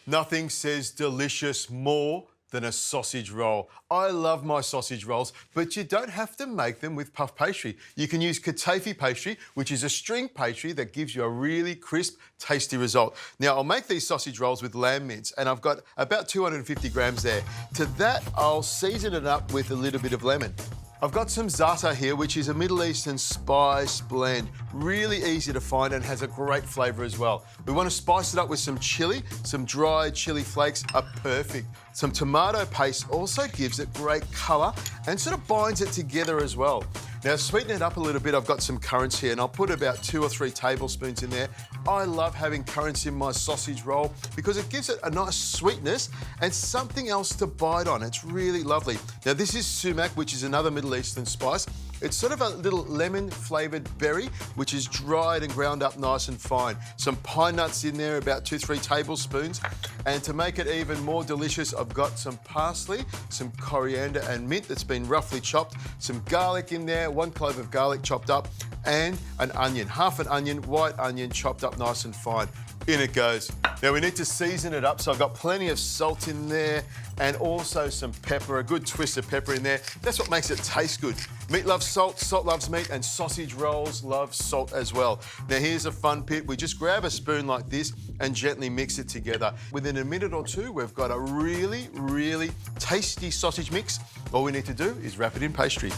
Nothing says delicious more than a sausage roll. I love my sausage rolls, but you don't have to make them with puff pastry. You can use katafi pastry, which is a string pastry that gives you a really crisp, tasty result. Now, I'll make these sausage rolls with lamb mince, and I've got about 250 grams there. To that, I'll season it up with a little bit of lemon. I've got some za'atar here, which is a Middle Eastern spice blend. Really easy to find and has a great flavour as well. We want to spice it up with some chilli. Some dried chilli flakes are perfect. Some tomato paste also gives it great colour and sort of binds it together as well. Now, to sweeten it up a little bit, I've got some currants here, and I'll put about 2 or 3 tablespoons in there. I love having currants in my sausage roll because it gives it a nice sweetness and something else to bite on. It's really lovely. Now, this is sumac, which is another Middle Eastern spice. It's sort of a little lemon-flavoured berry, which is dried and ground up nice and fine. Some pine nuts in there, about 2-3 tablespoons. And to make it even more delicious, I've got some parsley, some coriander and mint that's been roughly chopped, some garlic in there, 1 clove of garlic chopped up, and an onion, half an onion, white onion chopped up nice and fine. In it goes. Now, we need to season it up, so I've got plenty of salt in there and also some pepper, a good twist of pepper in there. That's what makes it taste good. Meat loves salt, salt loves meat, and sausage rolls love salt as well. Now, here's a fun bit. We just grab a spoon like this and gently mix it together. Within a minute or two, we've got a really, really tasty sausage mix. All we need to do is wrap it in pastry.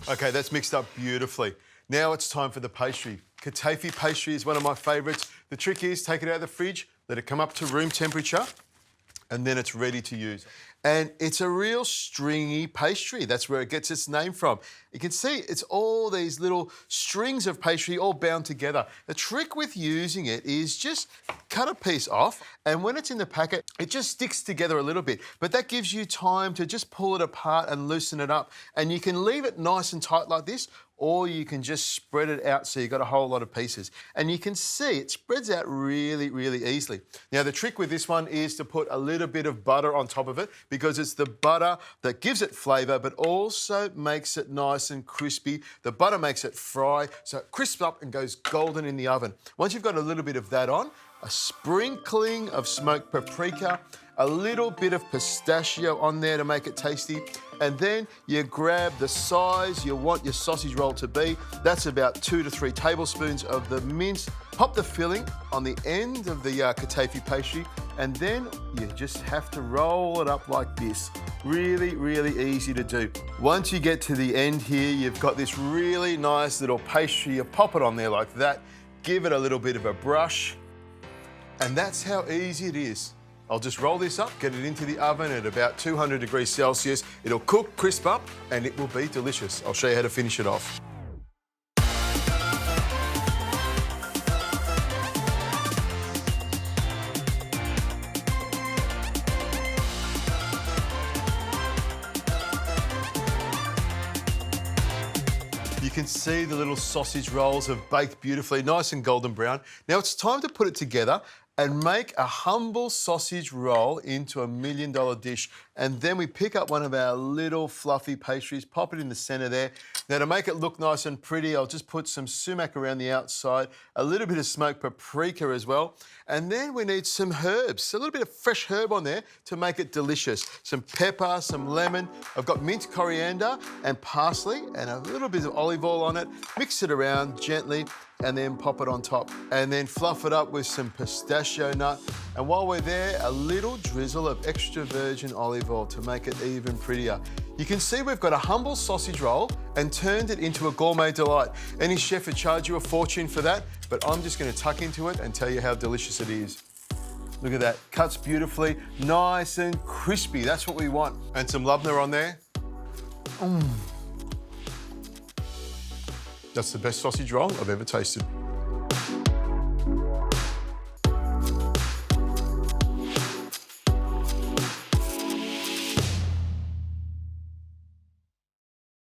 Okay, that's mixed up beautifully. Now it's time for the pastry. Katafi pastry is one of my favourites. The trick is take it out of the fridge, let it come up to room temperature, and then it's ready to use. And it's a real stringy pastry. That's where it gets its name from. You can see it's all these little strings of pastry all bound together. The trick with using it is just cut a piece off, and when it's in the packet, it just sticks together a little bit. But that gives you time to just pull it apart and loosen it up. And you can leave it nice and tight like this, or you can just spread it out so you've got a whole lot of pieces. And you can see it spreads out really, really easily. Now, the trick with this one is to put a little bit of butter on top of it because it's the butter that gives it flavour but also makes it nice and crispy. The butter makes it fry, so it crisps up and goes golden in the oven. Once you've got a little bit of that on, a sprinkling of smoked paprika, a little bit of pistachio on there to make it tasty, and then you grab the size you want your sausage roll to be. That's about 2 to 3 tablespoons of the mince. Pop the filling on the end of the katafi pastry, and then you just have to roll it up like this. Really, really easy to do. Once you get to the end here, you've got this really nice little pastry. You pop it on there like that, give it a little bit of a brush, and that's how easy it is. I'll just roll this up, get it into the oven at about 200 degrees Celsius. It'll cook, crisp up, and it will be delicious. I'll show you how to finish it off. You can see the little sausage rolls have baked beautifully, nice and golden brown. Now it's time to put it together and make a humble sausage roll into a $1 million dish. And then we pick up one of our little fluffy pastries, pop it in the centre there. Now, to make it look nice and pretty, I'll just put some sumac around the outside, a little bit of smoked paprika as well. And then we need some herbs, a little bit of fresh herb on there to make it delicious. Some pepper, some lemon. I've got minced coriander and parsley and a little bit of olive oil on it. Mix it around gently and then pop it on top. And then fluff it up with some pistachio nut. And while we're there, a little drizzle of extra virgin olive oil to make it even prettier. You can see we've got a humble sausage roll and turned it into a gourmet delight. Any chef would charge you a fortune for that, but I'm just going to tuck into it and tell you how delicious it is. Look at that, cuts beautifully, nice and crispy. That's what we want. And some labneh on there. That's the best sausage roll I've ever tasted.